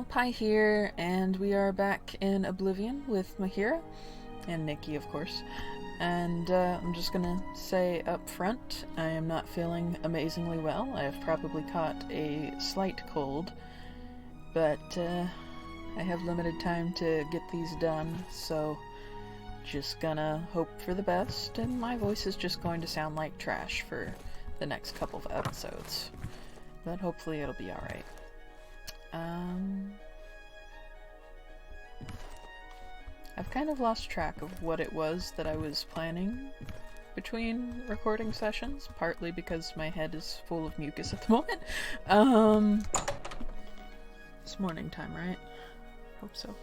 Pi here, and we are back in Oblivion with Mahira, and Nikki, of course. And I'm just gonna say up front, I am not feeling amazingly well. I have probably caught a slight cold, but I have limited time to get these done, so just gonna hope for the best, and my voice is just going to sound like trash for the next couple of episodes. But hopefully it'll be alright. I've kind of lost track of what it was that I was planning between recording sessions, partly because my head is full of mucus at the moment. It's morning time, right? Hope so.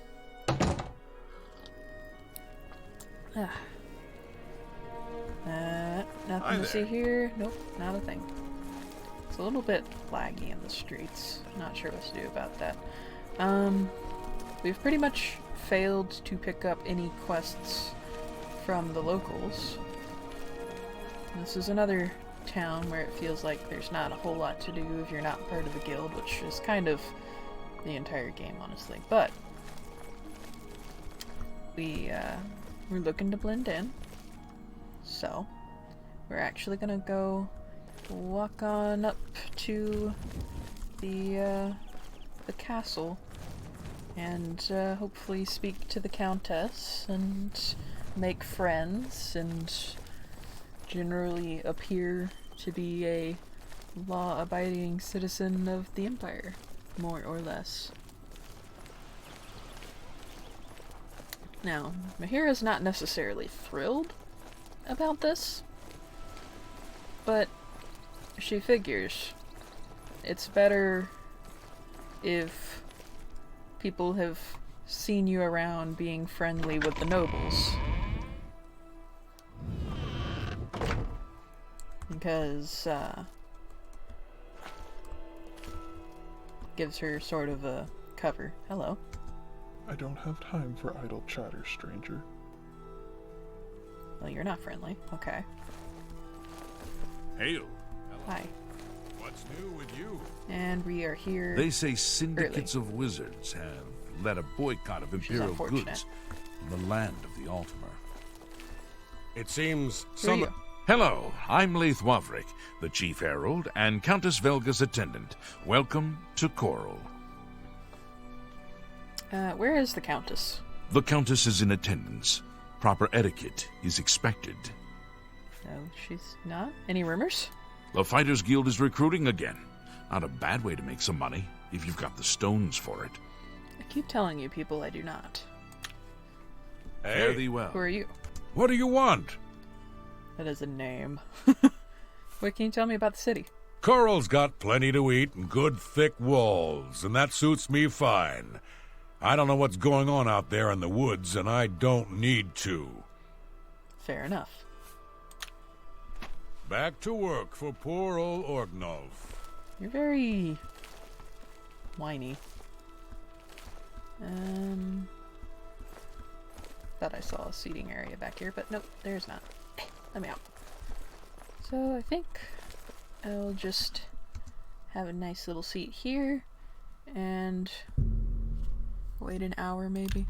Nothing to see here. Nope, not a thing. It's a little bit laggy in the streets. Not sure what to do about that. We've pretty much failed to pick up any quests from the locals. This is another town where it feels like there's not a whole lot to do if you're not part of the guild, which is kind of the entire game, honestly. But we're looking to blend in, so we're actually gonna go walk on up to the castle and hopefully speak to the Countess and make friends and generally appear to be a law-abiding citizen of the Empire, more or less. Now, Mahira's not necessarily thrilled about this, but she figures it's better if people have seen you around being friendly with the nobles. Because, gives her sort of a cover. Hello. I don't have time for idle chatter, stranger. Well, you're not friendly. Okay. Hail. Hi. What's new with you? And we are here. They say syndicates of wizards have led a boycott of imperial goods in the land of the Altimer. It seems some... Hello, I'm Leith Wavrik, the Chief Herald and Countess Velga's attendant. Welcome to Coral. Where is the Countess? The Countess is in attendance. Proper etiquette is expected. No, she's not? Any rumors? The Fighters Guild is recruiting again. Not a bad way to make some money, if you've got the stones for it. I keep telling you people I do not. Hey. Fare thee well. Who are you? What do you want? That is a name. What can you tell me about the city? Coral's got plenty to eat and good thick walls, and that suits me fine. I don't know what's going on out there in the woods, and I don't need to. Fair enough. Back to work for poor old Orgnov. You're very whiny. Thought I saw a seating area back here, but nope, there's not. Let me out. So I think I'll just have a nice little seat here and wait an hour maybe.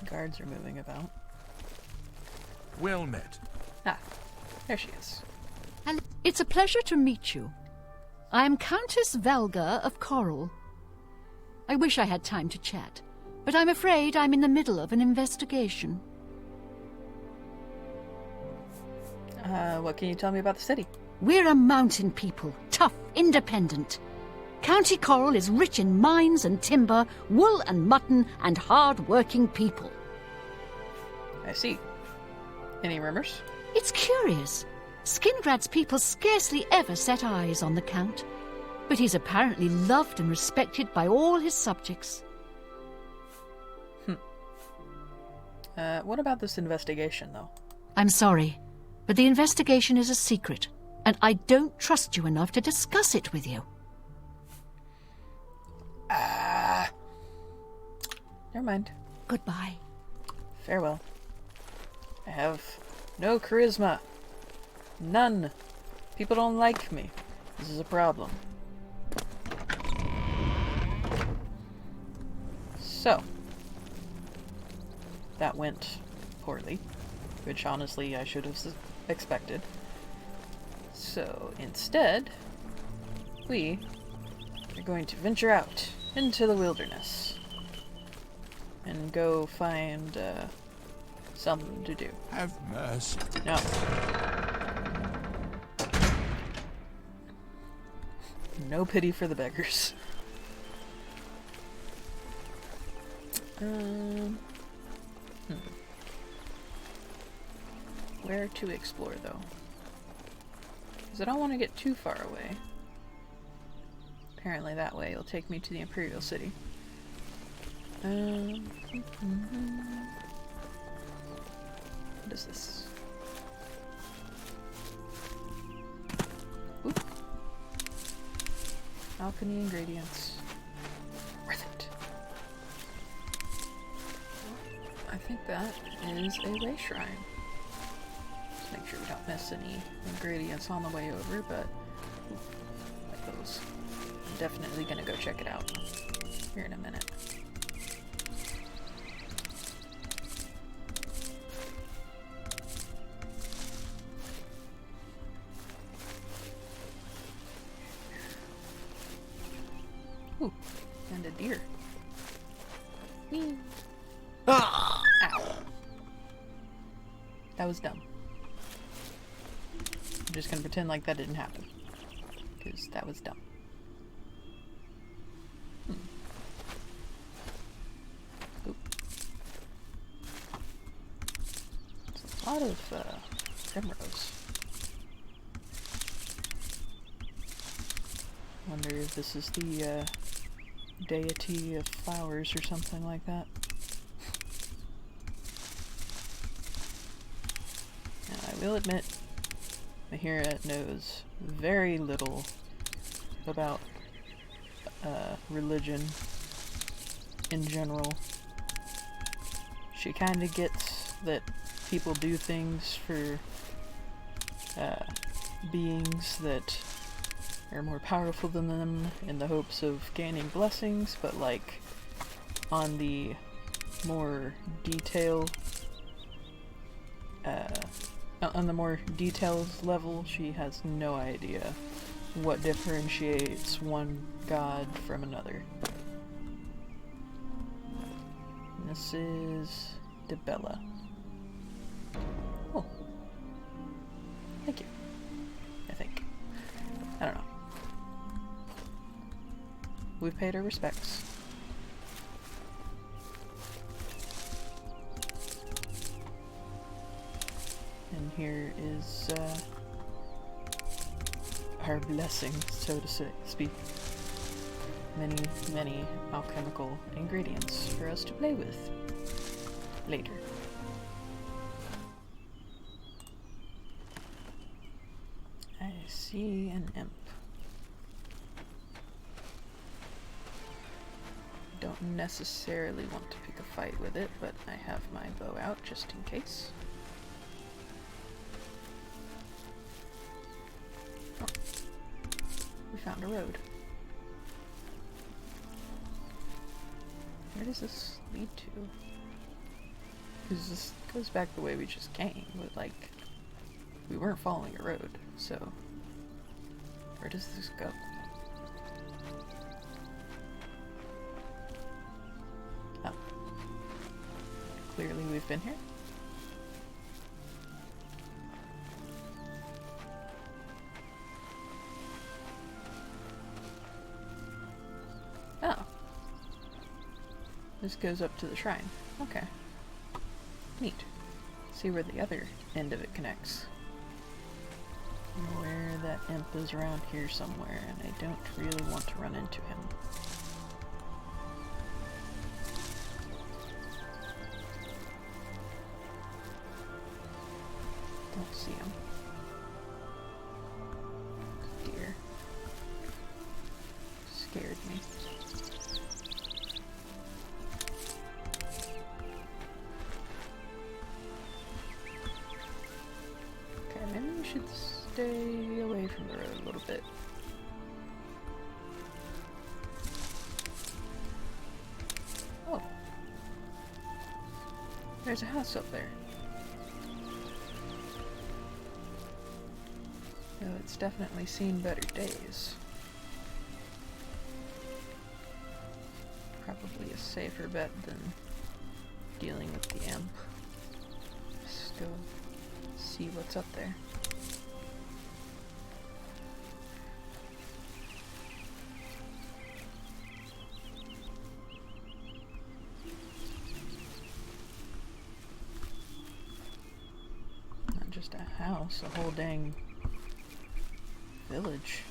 Guards are moving about. Well met. Ah, there she is. And it's a pleasure to meet you. I am Countess Velga of Coral. I wish I had time to chat, but I'm afraid I'm in the middle of an investigation. What can you tell me about the city? We're a mountain people, tough, independent. County Coral is rich in mines and timber, wool and mutton, and hard-working people. I see. Any rumors? It's curious. Skingrad's people scarcely ever set eyes on the Count, but he's apparently loved and respected by all his subjects. What about this investigation, though? I'm sorry, but the investigation is a secret, and I don't trust you enough to discuss it with you. Never mind. Goodbye. Farewell. I have no charisma. None. People don't like me. This is a problem. So, that went poorly, which honestly I should have expected. So, instead, we are going to venture out into the wilderness and go find something to do. Have mercy. No. No pity for the beggars. Where to explore, though? Because I don't want to get too far away. Apparently that way it'll take me to the Imperial City. What is this? Oop. Alchemy ingredients. Worth it. I think that is a way shrine. Just make sure we don't miss any ingredients on the way over, but like those. I'm definitely gonna go check it out here in a minute. Ooh, and a deer. Whee! Ow. That was dumb. I'm just gonna pretend like that didn't happen. Because that was dumb. Oop. There's a lot of primrose. Wonder if this is the deity of flowers or something like that. Now, I will admit, Mahira knows very little about religion in general. She kind of gets that people do things for beings that are more powerful than them in the hopes of gaining blessings, but like on the more detailed level, she has no idea what differentiates one god from another. And this is Debella. Oh. Thank you. I think. I don't know. We've paid our respects. And here is our blessing, so to speak. Many, many alchemical ingredients for us to play with later. I see an imp. Don't necessarily want to pick a fight with it, but I have my bow out just in case. Oh. We found a road. Where does this lead to? Because this goes back the way we just came, but like, we weren't following a road, so where does this go? Oh. Clearly we've been here. Oh. This goes up to the shrine. Okay. Neat. See where the other end of it connects. Where that imp is around here somewhere, and I don't really want to run into him. Don't see him. Deer. Scared me. should stay away from the road a little bit. Oh. There's a house up there. No, it's definitely seen better days. Probably a safer bet than dealing with the amp. Let's go see what's up there. Not just a house, a whole dang village.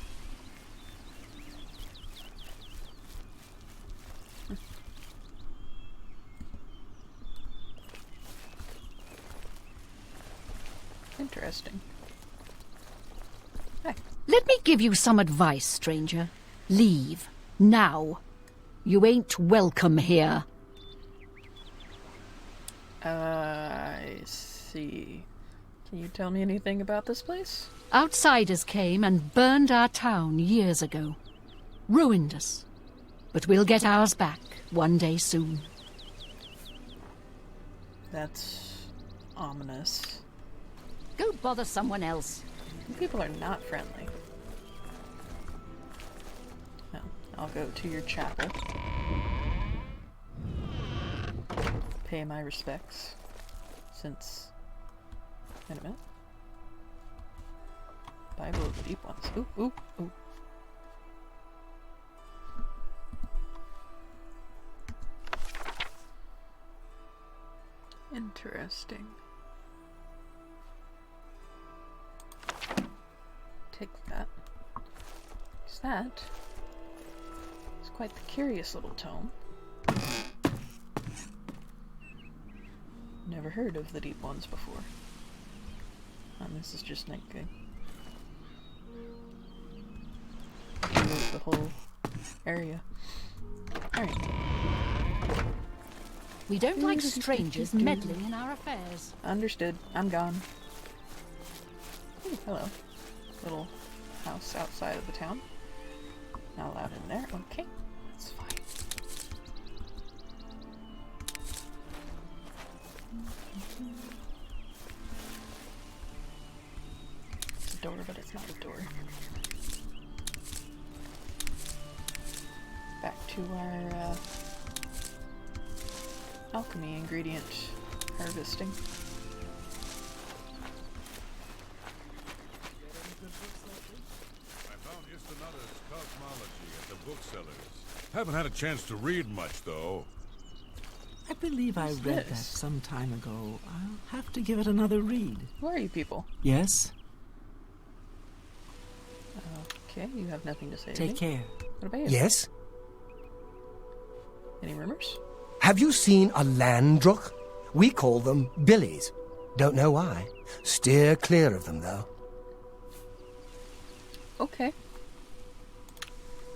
Interesting. Hey. Let me give you some advice, stranger. Leave. Now. You ain't welcome here. I see. Can you tell me anything about this place? Outsiders came and burned our town years ago. Ruined us. But we'll get ours back one day soon. That's ominous. Go bother someone else. People are not friendly. No, I'll go to your chapel. Pay my respects. Since... Wait a minute. Bible of the Deep Ones. Ooh, ooh, ooh. Interesting. Take that. What's that? It's quite the curious little tome. Never heard of the Deep Ones before. And this is just Night King. The whole area. Alright. We don't like strangers meddling in our affairs. Understood. I'm gone. Ooh, hello. Little house outside of the town. Not allowed in there. Okay. That's fine. It's a door, but it's not a door. Back to our alchemy ingredient harvesting. I found Istanada's cosmology at the booksellers. Haven't had a chance to read much, though. I believe I read that some time ago. I'll have to give it another read. Who are you people? Yes? Okay, you have nothing to say. Take care. What about you? Yes? Any rumors? Have you seen a landrook? We call them billies. Don't know why. Steer clear of them, though. Okay.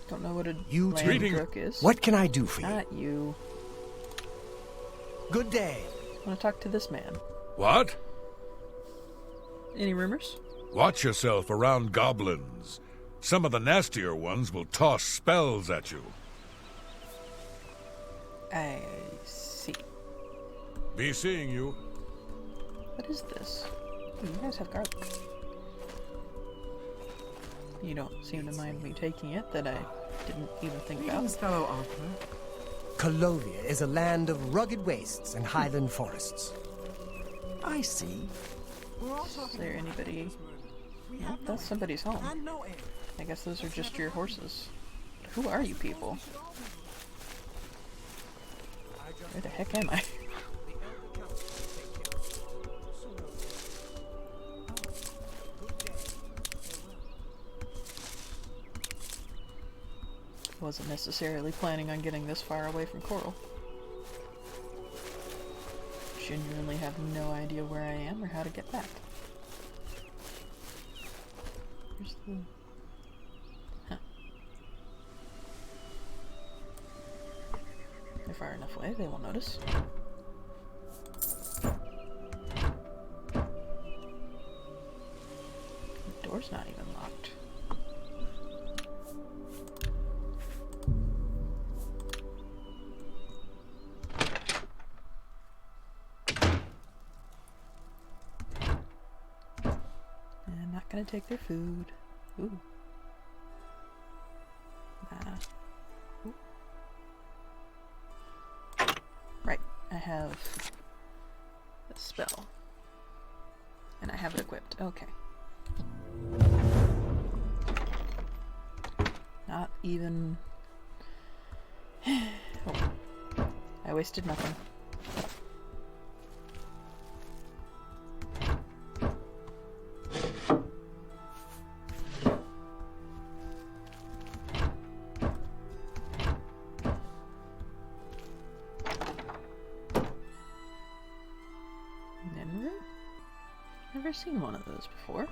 Don't know what a You too. landrook is. What can I do for you? Not you. Good day. I want to talk to this man. What? Any rumors? Watch yourself around goblins. Some of the nastier ones will toss spells at you. I see. Be seeing you. What is this? Oh, you guys have garlic. You don't seem to mind me taking it that I didn't even think about. Greetings, fellow author. Colovia is a land of rugged wastes and highland forests. I see. Is there anybody... Nope, that's somebody's home. I guess those are just your horses. Who are you people? Where the heck am I? Wasn't necessarily planning on getting this far away from Coral. Genuinely have no idea where I am or how to get back. Where's the... Huh. They're far enough away, they won't notice. Door's not even locked. I'm not gonna take their food. Ooh. Nah. Ooh. Right, I have a spell. And I have it equipped. Okay. Not even... Oh. I wasted nothing. Nirnroot? Never seen one of those before.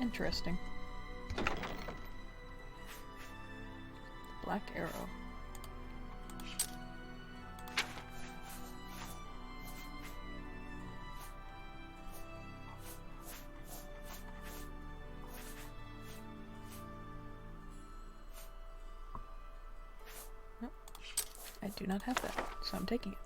Interesting. Black arrow. Nope. I do not have that, so I'm taking it.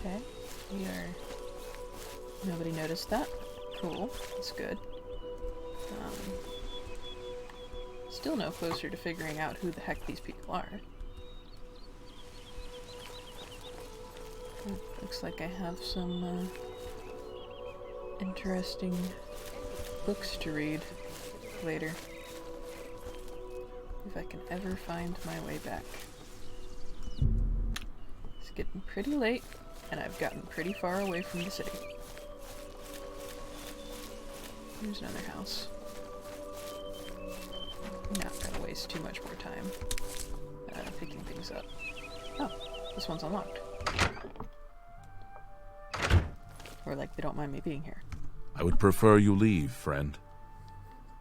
Okay, we are... Nobody noticed that. Cool, that's good. Still no closer to figuring out who the heck these people are. Looks like I have some interesting books to read later. If I can ever find my way back. It's getting pretty late, and I've gotten pretty far away from the city. Here's another house. Not gonna waste too much more time picking things up. Oh, this one's unlocked. Or like they don't mind me being here. I would prefer you leave, friend.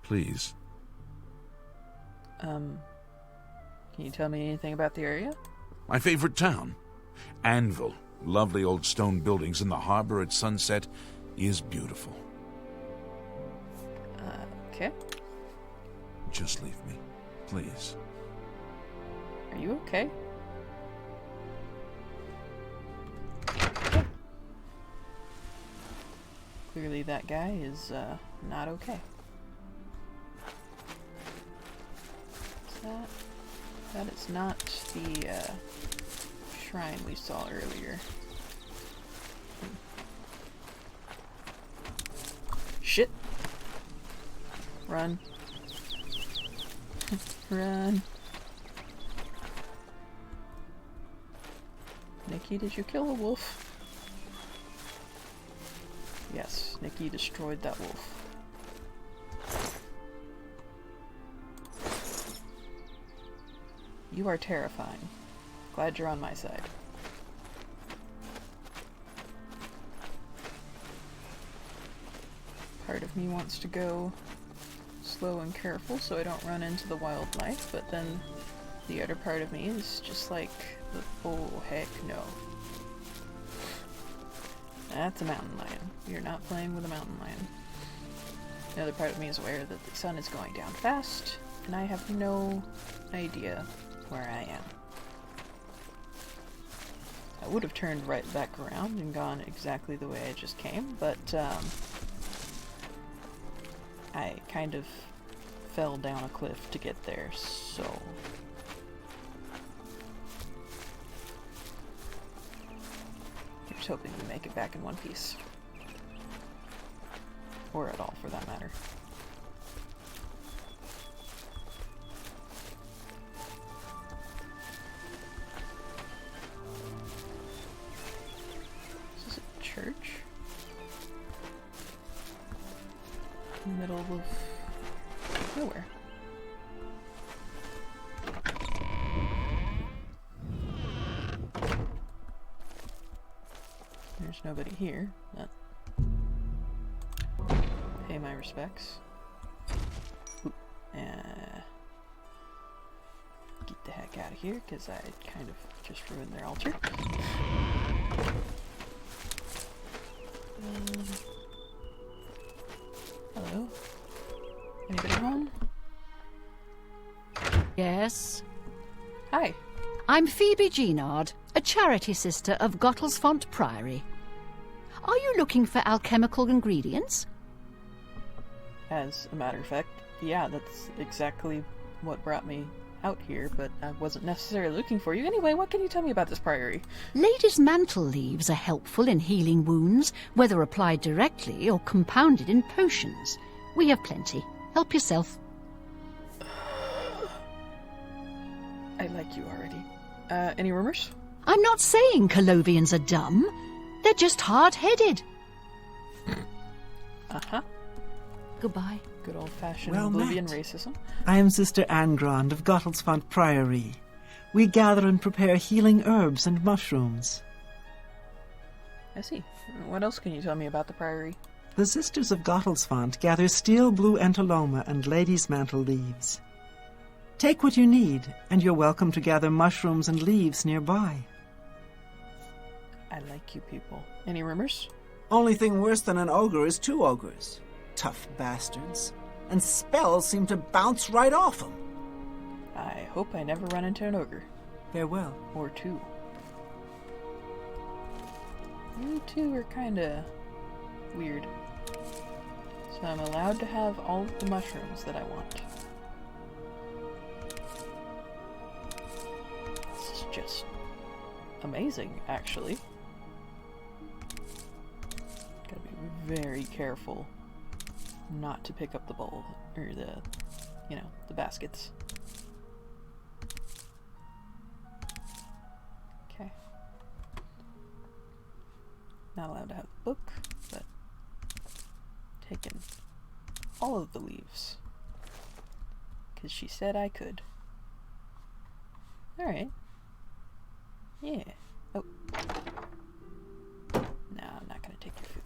Please. Can you tell me anything about the area? My favorite town. Anvil. Lovely old stone buildings in the harbor at sunset is beautiful. Okay. Just leave me, please. Are you okay? Clearly that guy is, not okay. Is that... That is not the, shrine we saw earlier. Shit! Run. Run. Nikki, did you kill a wolf? Yes, Nikki destroyed that wolf. You are terrifying. Glad you're on my side. Part of me wants to go slow and careful so I don't run into the wildlife, but then the other part of me is just like, oh heck no. That's a mountain lion. You're not playing with a mountain lion. The other part of me is aware that the sun is going down fast, and I have no idea where I am. I would have turned right back around and gone exactly the way I just came, but I kind of fell down a cliff to get there, so... Here's hoping we make it back in one piece. Or at all, for that matter. Is this a church? In the middle of nowhere. There's nobody here. But pay my respects. Oop. Get the heck out of here, because I kind of just ruined their altar. Hello? Anybody home? Yes? Hi. I'm Phoebe Genard, a charity sister of Gottlesfont Priory. Are you looking for alchemical ingredients? As a matter of fact, yeah, that's exactly what brought me out here, but I wasn't necessarily looking for you. Anyway, what can you tell me about this priory? Lady's mantle leaves are helpful in healing wounds, whether applied directly or compounded in potions. We have plenty. Help yourself. I like you already. Any rumors? I'm not saying Colovians are dumb. They're just hard-headed. Uh-huh. Goodbye. Good old-fashioned Well Oblivion met. racism. I am Sister Angrand of Gottlesfont Priory. We gather and prepare healing herbs and mushrooms. I see. What else can you tell me about the priory? The Sisters of Gottlesfont gather steel blue entoloma and lady's mantle leaves. Take what you need, and you're welcome to gather mushrooms and leaves nearby. I like you people. Any rumors? Only thing worse than an ogre is two ogres. Tough bastards. And spells seem to bounce right off them. I hope I never run into an ogre. Farewell. Or two. You two are kinda weird. So I'm allowed to have all of the mushrooms that I want. This is just amazing, actually. Gotta be very careful not to pick up the bowl, or the baskets. Okay. Not allowed to have the book, but taking all of the leaves. Because she said I could. Alright. Yeah. Oh. No, I'm not gonna take your food.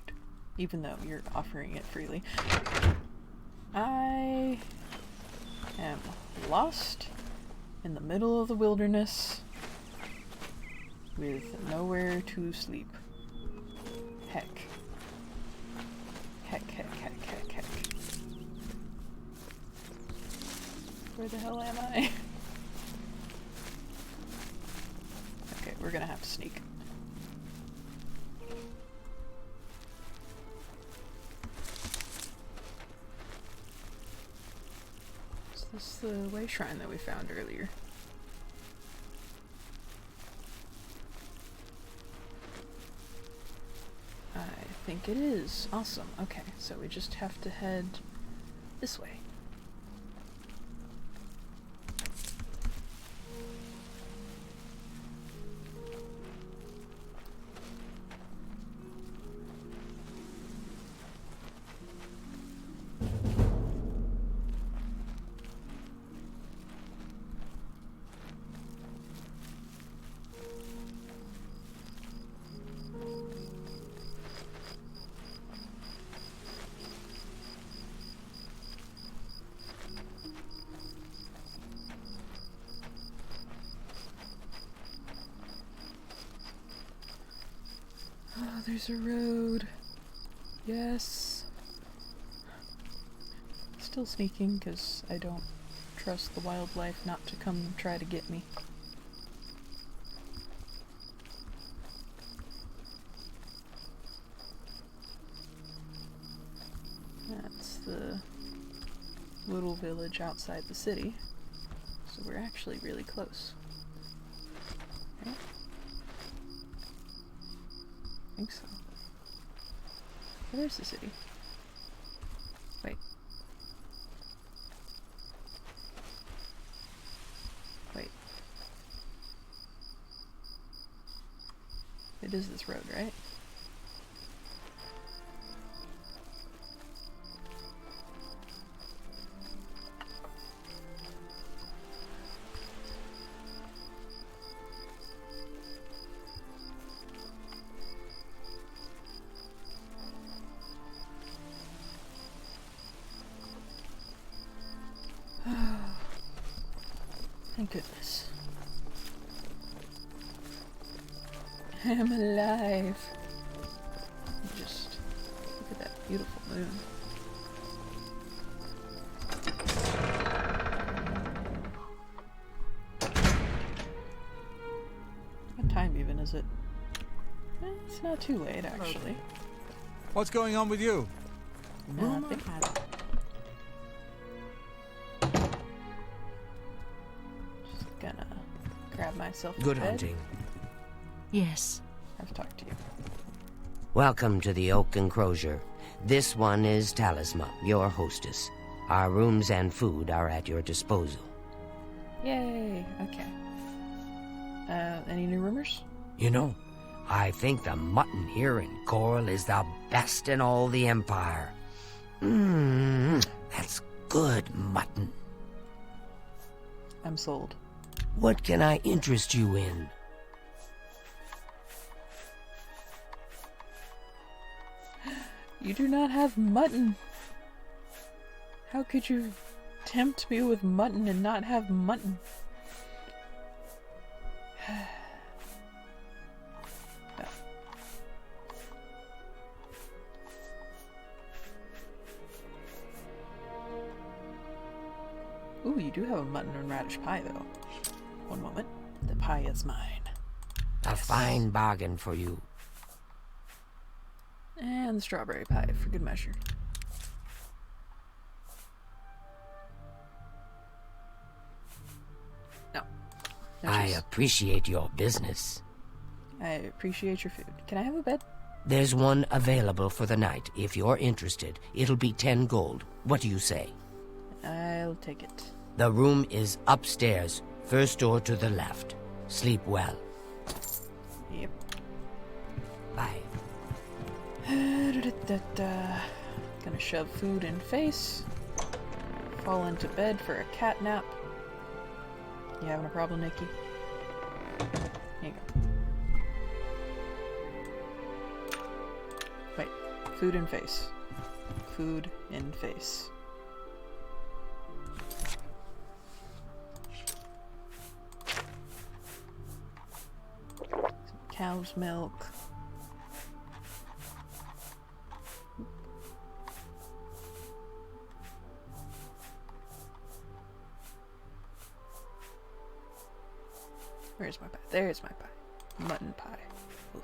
Even though you're offering it freely. I am lost in the middle of the wilderness with nowhere to sleep. Heck. Heck. Where the hell am I? Okay, we're gonna have to sneak. Is this the way shrine that we found earlier? I think it is. Awesome. Okay, so we just have to head this way. Oh, there's a road. Yes. Still sneaking because I don't trust the wildlife not to come try to get me. That's the little village outside the city. So we're actually really close. Right? I think so. Oh, there's the city. Wait. It is this road, right? Thank goodness. I'm alive. Just look at that beautiful moon. What time even is it? It's not too late, actually. What's going on with you? Nothing. Just gonna grab myself a Good bed. hunting. Yes. I've talked to you. Welcome to the Oak Enclosure. This one is Talisma, your hostess. Our rooms and food are at your disposal. Yay! Okay. Any new rumors? You know, I think the mutton here in Coral is the best in all the Empire. That's good mutton. I'm sold. What can I interest you in? You do not have mutton. How could you tempt me with mutton and not have mutton? Oh. Ooh, you do have a mutton and radish pie, though. One moment. The pie is mine. A fine bargain for you. And the strawberry pie, for good measure. No. I cheese. appreciate your business. I appreciate your food. Can I have a bed? There's one available for the night. If you're interested, it'll be 10 gold. What do you say? I'll take it. The room is upstairs, first door to the left. Sleep well. Yep. Bye. Gonna shove food in face. Fall into bed for a cat nap. You having a problem, Nikki? Here you go. Wait. Food in face. Food in face. Some cow's milk. Where's my pie? There's my pie. Mutton pie. Ooh.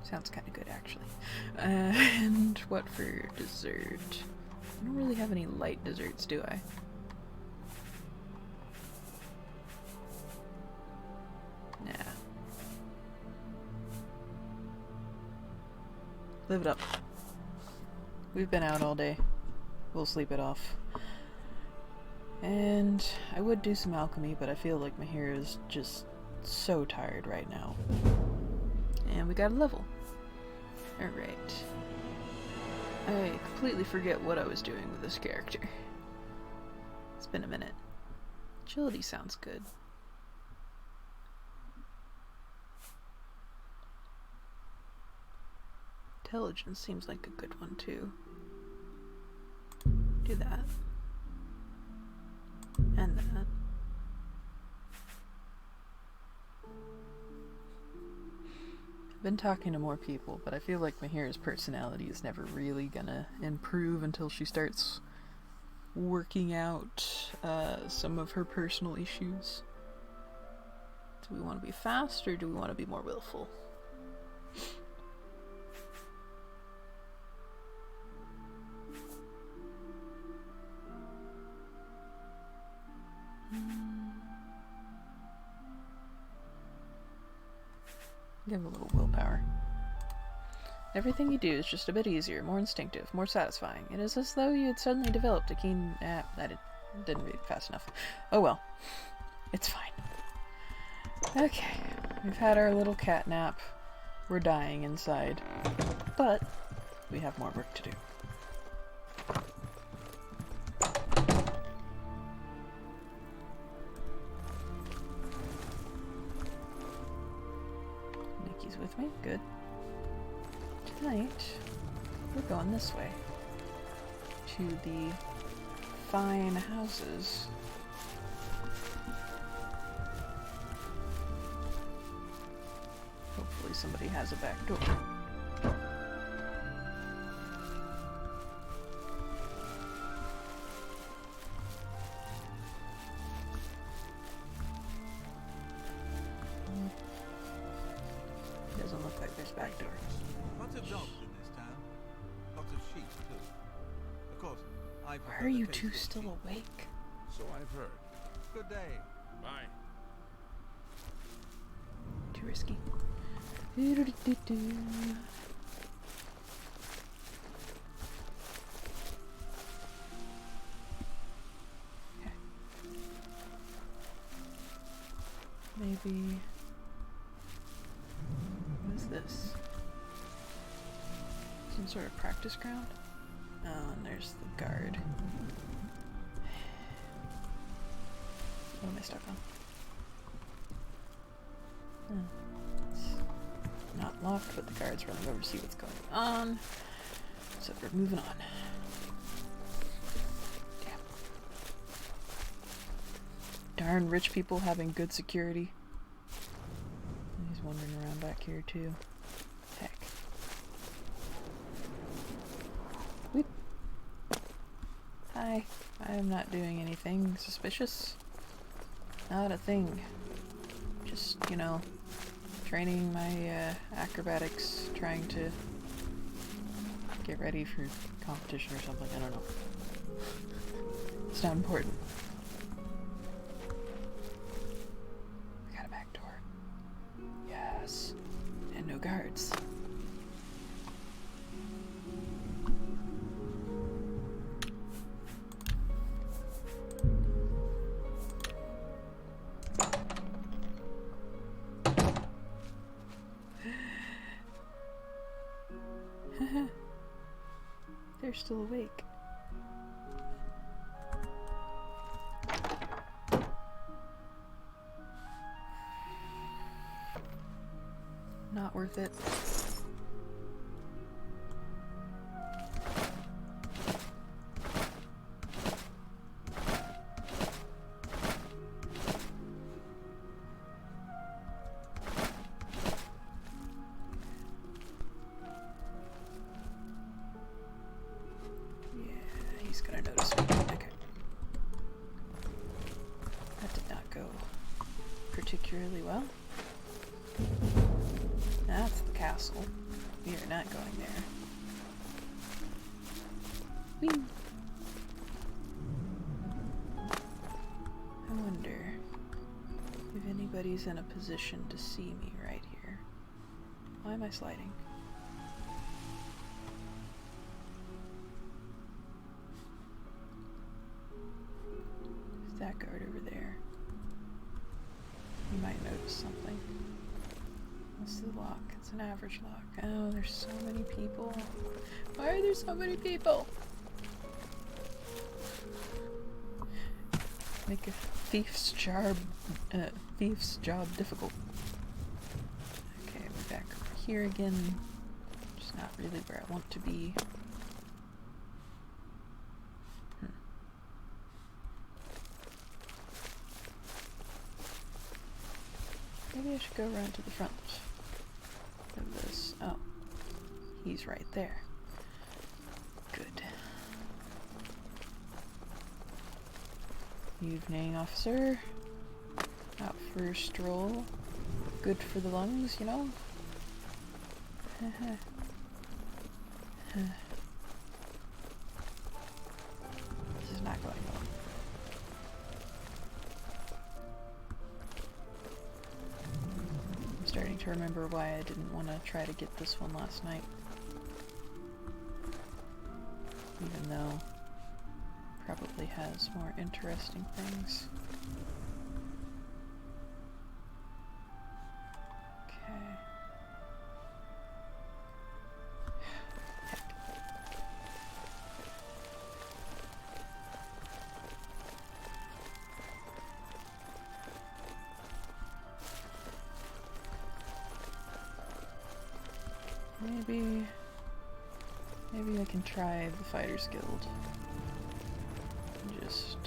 Sounds kind of good, actually. And what for dessert? I don't really have any light desserts, do I? Nah. Live it up. We've been out all day. We'll sleep it off. And I would do some alchemy, but I feel like my hair is just so tired right now. And we got a level. Alright. I completely forget what I was doing with this character. It's been a minute. Agility sounds good. Intelligence seems like a good one too. Do that. And that. I've been talking to more people, but I feel like Mahira's personality is never really gonna improve until she starts working out some of her personal issues. Do we want to be fast or do we want to be more willful? Give a little willpower. Everything you do is just a bit easier, more instinctive, more satisfying. It is as though you had suddenly developed a keen... didn't read fast enough. Oh well. It's fine. Okay. We've had our little cat nap. We're dying inside. But we have more work to do. With me? Good. Tonight, we're going this way. To the fine houses somebody has a back door. Doesn't look like there's back doors. Lots of dogs in this town. Lots of sheep too. Of course, I Why are you two still awake? So I've heard. Good day. Bye. Too risky. Do-do-do-do-do. Okay. Maybe. What is this? Some sort of practice ground? Oh, and there's the guard. What am I stuck on? It's not locked, but the guard's running over to see what's going on. So we're moving on. Damn. Darn rich people having good security. He's wandering around back here too. Heck. Whoop. Hi. I am not doing anything suspicious. Not a thing. Just, you know, training my acrobatics, trying to get ready for competition or something. I don't know. It's not important. We got a back door. Yes. And no guards. They're still awake. Not worth it. He's gonna notice me. Okay. That did not go particularly well. That's the castle. We are not going there. Whee! I wonder if anybody's in a position to see me right here. Why am I sliding? That guard over there. You might notice something. What's the lock? It's an average lock. Oh, there's so many people. Why are there so many people? Make a thief's job difficult. Okay, we're back over here again. Just not really where I want to be. Maybe I should go around to the front of this. Oh, he's right there. Good. Evening, officer. Out for a stroll. Good for the lungs, you know? This is not going well. Starting to remember why I didn't want to try to get this one last night. Even though it probably has more interesting things. Okay. Heck. Maybe I can try the Fighters Guild. And just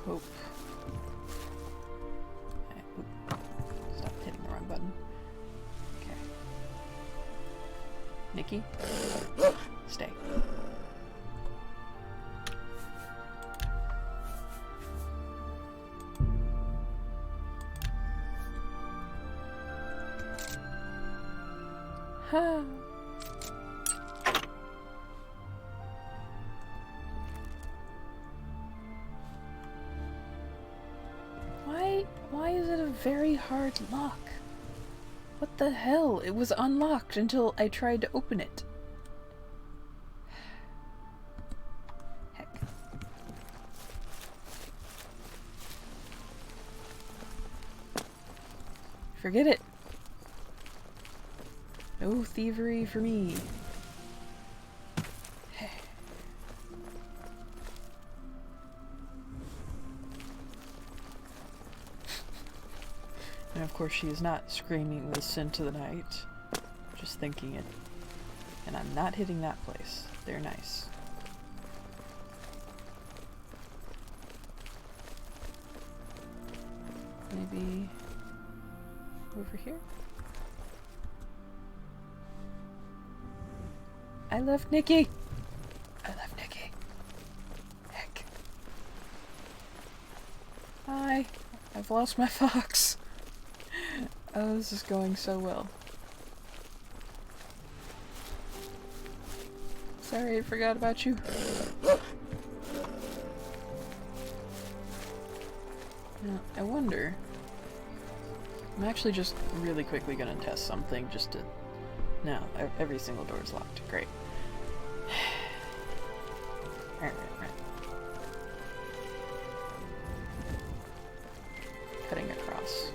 hope. Stop hitting the wrong button. Nikki. Stay. Huh. Why is it a very hard lock? What the hell? It was unlocked until I tried to open it. Heck. Forget it. No thievery for me. And of course she is not screaming this into the night, just thinking it. And I'm not hitting that place. They're nice. Maybe over here? I love Nikki! I love Nikki. Heck. Hi. I've lost my fox. Oh, this is going so well. Sorry, I forgot about you. Now, I wonder... I'm actually just really quickly gonna test something just to... No, every single door is locked. Great. Right. Cutting across.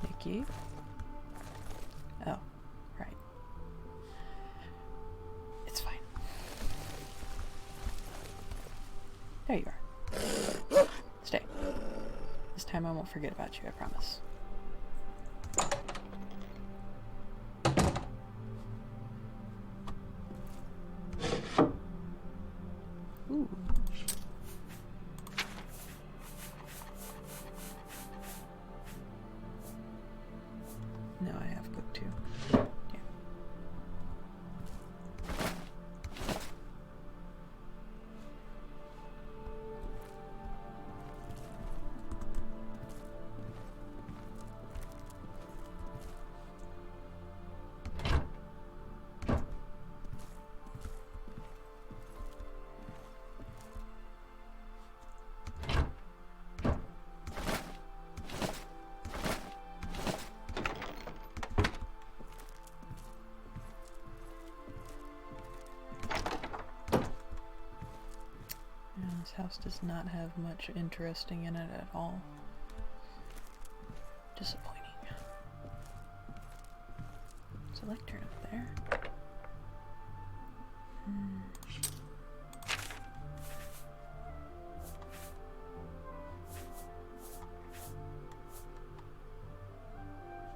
Nikki? Oh, right. It's fine. There you are. Stay. This time I won't forget about you, I promise. Ooh. No, I have book 2. Yeah. This house does not have much interesting in it at all. Disappointing. There's a lectern up there.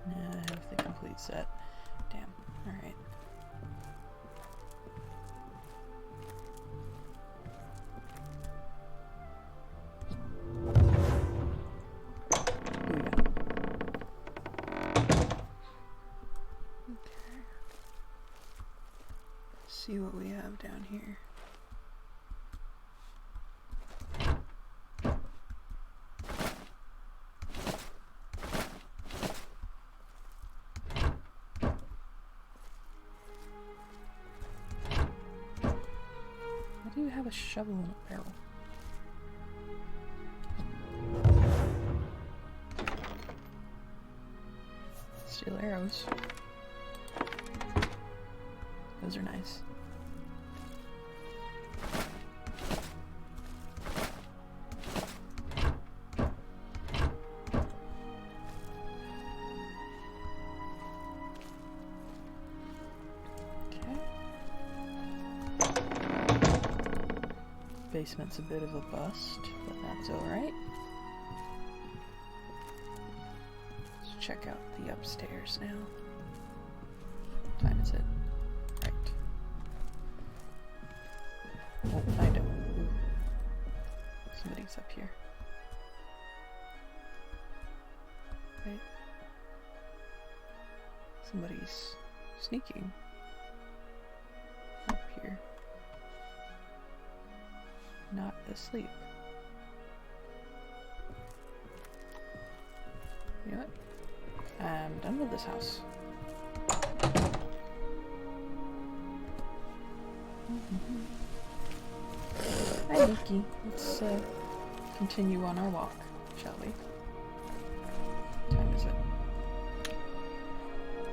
Yeah, I have the complete set. Damn. Alright. See what we have down here. Why do you have a shovel in a barrel? Steel arrows. Those are nice. Basement's a bit of a bust, but that's alright. Let's check out the upstairs now. What time is it? Right. Wait. Somebody's sneaking up here. Not asleep. You know what? I'm done with this house. Hi, Nikki. Let's continue on our walk, shall we? What time is it?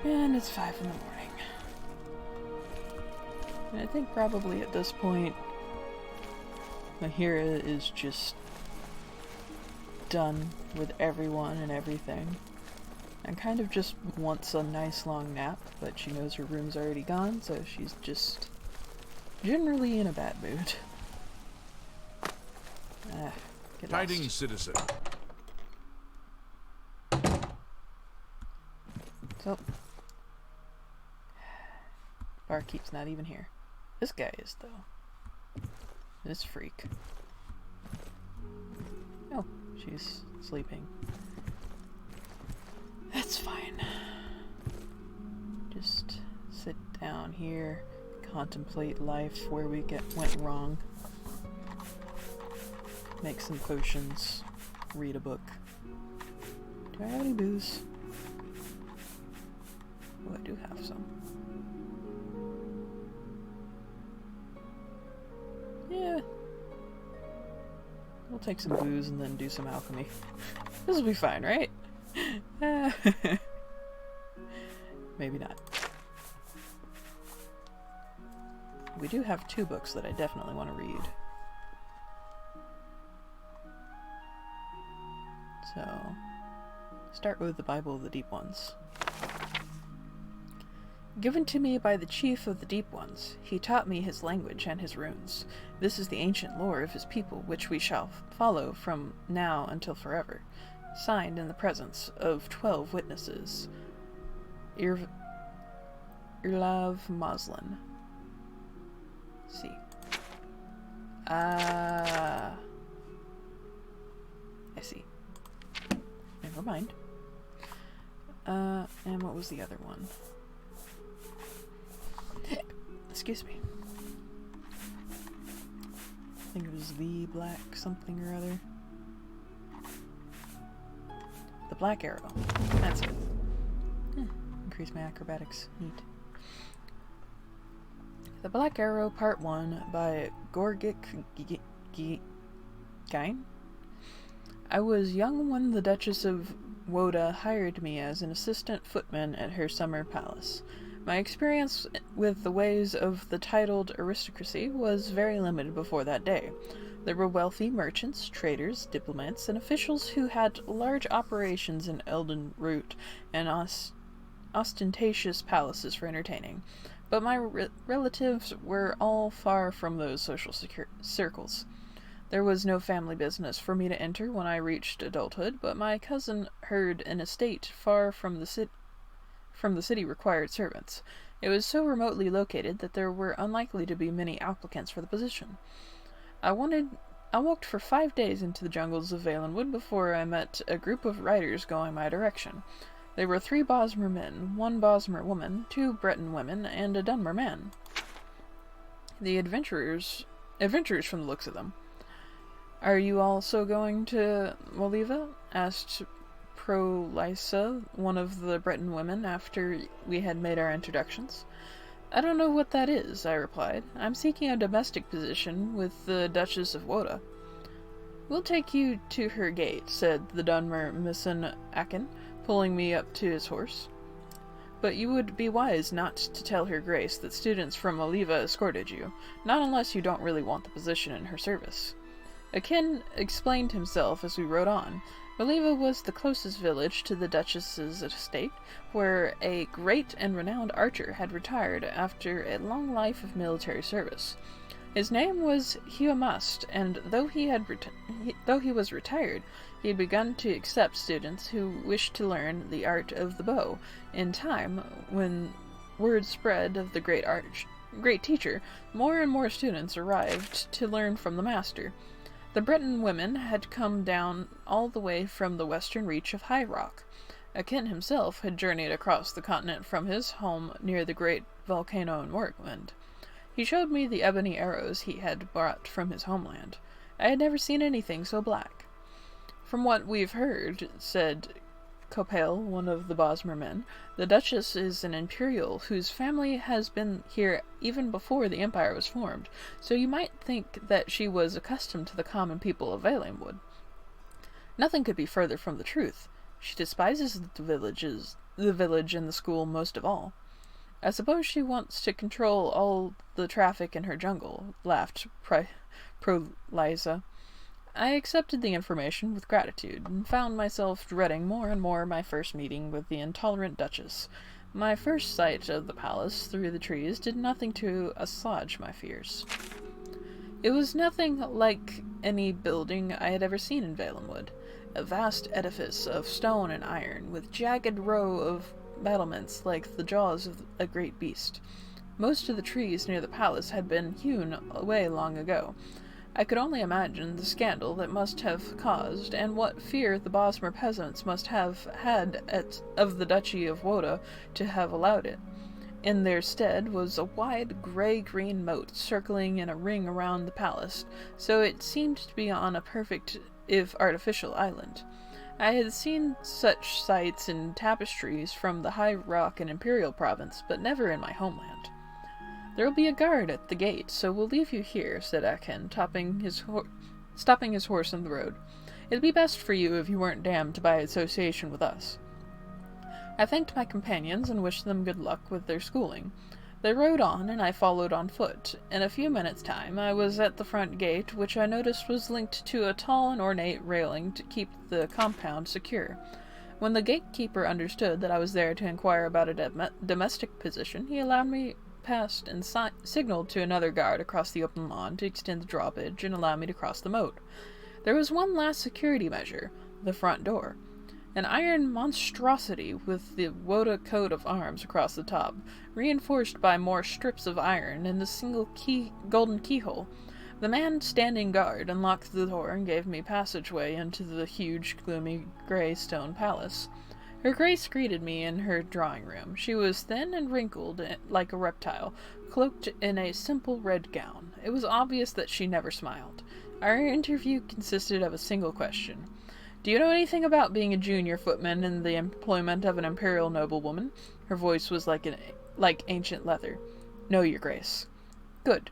And it's 5 in the morning. And I think probably at this point, Mahira is just done with everyone and everything. And kind of just wants a nice long nap, but she knows her room's already gone, so she's just generally in a bad mood. Get Tidings, lost. citizen. So, barkeep's not even here. This guy is, though. This freak. Oh, she's sleeping. That's fine. Just sit down here, contemplate life, where we went wrong. Make some potions, read a book. Do I have any booze? Oh, I do have some. Yeah. We'll take some booze and then do some alchemy. This will be fine, right? Maybe not. We do have 2 books that I definitely want to read. So, start with the Bible of the Deep Ones. Given to me by the chief of the Deep Ones, he taught me his language and his runes. This is the ancient lore of his people, which we shall follow from now until forever. Signed in the presence of 12 witnesses. Irlav Moslin. See. I see. Never mind. And what was the other one? Excuse me. I think it was the Black something or other. The Black Arrow. That's it. Increase my acrobatics. Neat. The Black Arrow, Part 1 by Gorgic Gain. I was young when the Duchess of Woda hired me as an assistant footman at her summer palace. My experience with the ways of the titled aristocracy was very limited before that day. There were wealthy merchants, traders, diplomats, and officials who had large operations in nirnroot and ostentatious palaces for entertaining. But my relatives were all far from those social circles. There was no family business for me to enter when I reached adulthood, but my cousin heard an estate far from the city required servants. It was so remotely located that there were unlikely to be many applicants for the position. I walked for 5 days into the jungles of Valenwood before I met a group of riders going my direction. There were 3 Bosmer men, 1 Bosmer woman, 2 Breton women, and a Dunmer man. The adventurers from the looks of them. Are you also going to Moliva? Asked Prolysa, one of the Breton women, after we had made our introductions. I don't know what that is, I replied. I'm seeking a domestic position with the Duchess of Woda. We'll take you to her gate, said the Dunmer Misson Akin, pulling me up to his horse. But you would be wise not to tell her grace that students from Oliva escorted you, not unless you don't really want the position in her service. Akin explained himself as we rode on. Oliva was the closest village to the Duchess's estate, where a great and renowned archer had retired after a long life of military service. His name was Huamast, and though he was retired, he had begun to accept students who wished to learn the art of the bow. In time, when word spread of the great teacher, more and more students arrived to learn from the master. The Breton women had come down all the way from the western reach of High Rock. Akin himself had journeyed across the continent from his home near the great volcano in Morgwind. He showed me the ebony arrows he had brought from his homeland. I had never seen anything so black. From what we've heard, said Copel, one of the Bosmer men, the Duchess is an Imperial whose family has been here even before the Empire was formed, so you might think that she was accustomed to the common people of Valenwood. Nothing could be further from the truth. She despises the village and the school most of all. I suppose she wants to control all the traffic in her jungle, laughed Proliza. I accepted the information with gratitude, and found myself dreading more and more my first meeting with the intolerant Duchess. My first sight of the palace through the trees did nothing to assuage my fears. It was nothing like any building I had ever seen in Valenwood. A vast edifice of stone and iron, with jagged row of battlements like the jaws of a great beast. Most of the trees near the palace had been hewn away long ago. I could only imagine the scandal that must have caused, and what fear the Bosmer peasants must have had of the Duchy of Woda to have allowed it. In their stead was a wide grey-green moat circling in a ring around the palace, so it seemed to be on a perfect, if artificial, island. I had seen such sights in tapestries from the high rock in Imperial Province, but never in my homeland. "There will be a guard at the gate, so we'll leave you here," said Aken, stopping his horse in the road. "It'd be best for you if you weren't damned by association with us." I thanked my companions and wished them good luck with their schooling. They rode on, and I followed on foot. In a few minutes' time, I was at the front gate, which I noticed was linked to a tall and ornate railing to keep the compound secure. When the gatekeeper understood that I was there to inquire about a domestic position, he allowed me past and signaled to another guard across the open lawn to extend the drawbridge and allow me to cross the moat. There was one last security measure, the front door. An iron monstrosity with the Woda coat of arms across the top, reinforced by more strips of iron and a single golden keyhole. The man standing guard unlocked the door and gave me passageway into the huge, gloomy, grey stone palace. Her Grace greeted me in her drawing-room. She was thin and wrinkled like a reptile, cloaked in a simple red gown. It was obvious that she never smiled. Our interview consisted of a single question. "Do you know anything about being a junior footman in the employment of an imperial noblewoman?" Her voice was like ancient leather. "No, Your Grace." "Good.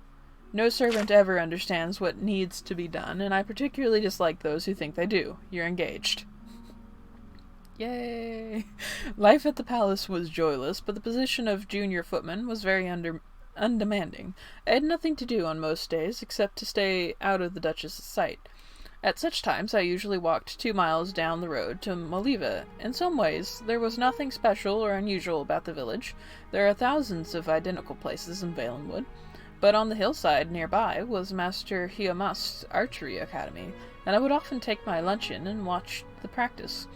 No servant ever understands what needs to be done, and I particularly dislike those who think they do. You're engaged." Yay! Life at the palace was joyless, but the position of junior footman was very undemanding. I had nothing to do on most days, except to stay out of the Duchess's sight. At such times I usually walked 2 miles down the road to Moliva. In some ways, there was nothing special or unusual about the village. There are thousands of identical places in Valenwood. But on the hillside nearby was Master Hiamast's archery academy, and I would often take my luncheon and watch the practice.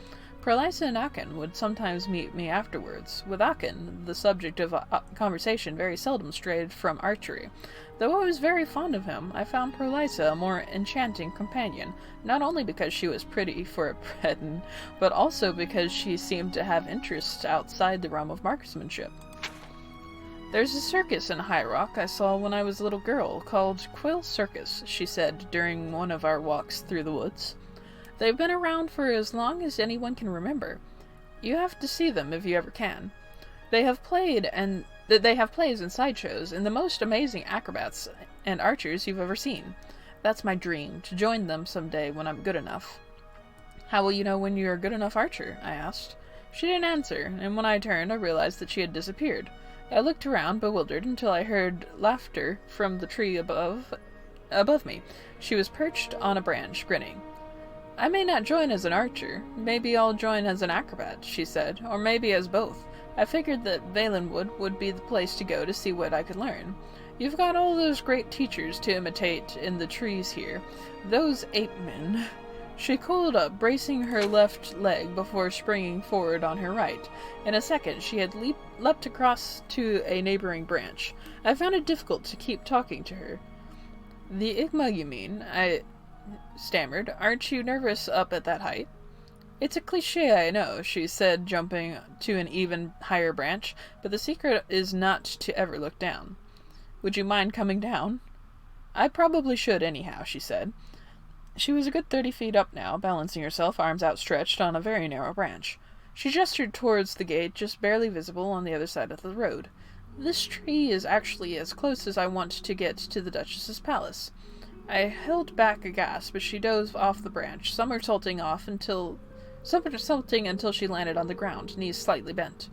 Proliza and Aken would sometimes meet me afterwards. With Aken, the subject of conversation very seldom strayed from archery. Though I was very fond of him, I found Proliza a more enchanting companion, not only because she was pretty for a Breton, but also because she seemed to have interests outside the realm of marksmanship. "There's a circus in High Rock I saw when I was a little girl, called Quill Circus," she said during one of our walks through the woods. "They've been around for as long as anyone can remember. You have to see them if you ever can. They have plays and sideshows, and the most amazing acrobats and archers you've ever seen. That's my dream, to join them someday when I'm good enough." "How will you know when you're a good enough archer?" I asked. She didn't answer, and when I turned, I realized that she had disappeared. I looked around, bewildered, until I heard laughter from the tree above me. She was perched on a branch, grinning. "I may not join as an archer. Maybe I'll join as an acrobat," she said, "or maybe as both. I figured that Valenwood would be the place to go to see what I could learn. You've got all those great teachers to imitate in the trees here. Those ape-men." She coiled up, bracing her left leg before springing forward on her right. In a second, she had leapt across to a neighboring branch. I found it difficult to keep talking to her. "The Igma, you mean?" I stammered. "Aren't you nervous up at that height?" It's a cliché, I know, she said, jumping to an even higher branch, but the secret is not to ever look down. Would you mind coming down? I probably should anyhow, she said. She was a good 30 feet up now, balancing herself, arms outstretched, on a very narrow branch. She gestured towards the gate, just barely visible on the other side of the road. This tree is actually as close as I want to get to the Duchess's palace. I held back a gasp as she dove off the branch, somersaulting until she landed on the ground, knees slightly bent.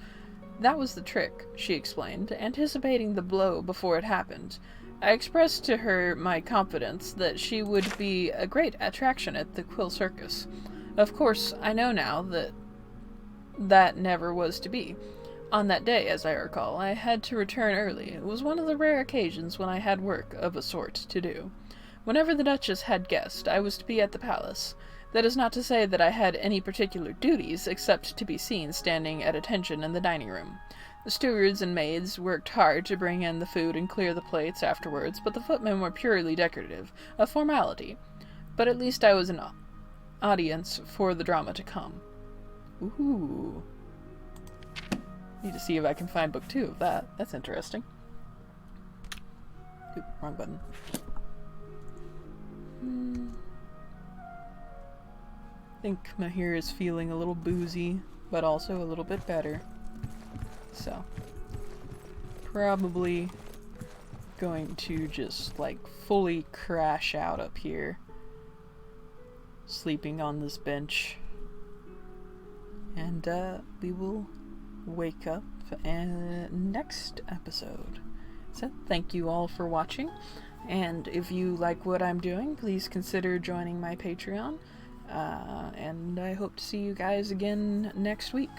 That was the trick, she explained, anticipating the blow before it happened. I expressed to her my confidence that she would be a great attraction at the Quill Circus. Of course, I know now that never was to be. On that day, as I recall, I had to return early. It was one of the rare occasions when I had work of a sort to do. Whenever the Duchess had guests, I was to be at the palace. That is not to say that I had any particular duties, except to be seen standing at attention in the dining room. The stewards and maids worked hard to bring in the food and clear the plates afterwards, but the footmen were purely decorative, a formality. But at least I was an audience for the drama to come. Ooh. Need to see if I can find book 2 of that. That's interesting. Oop, wrong button. I think Mahir is feeling a little boozy, but also a little bit better. So, probably going to just, like, fully crash out up here. Sleeping on this bench. And, we will wake up next episode. So, thank you all for watching. And if you like what I'm doing, please consider joining my Patreon. And I hope to see you guys again next week.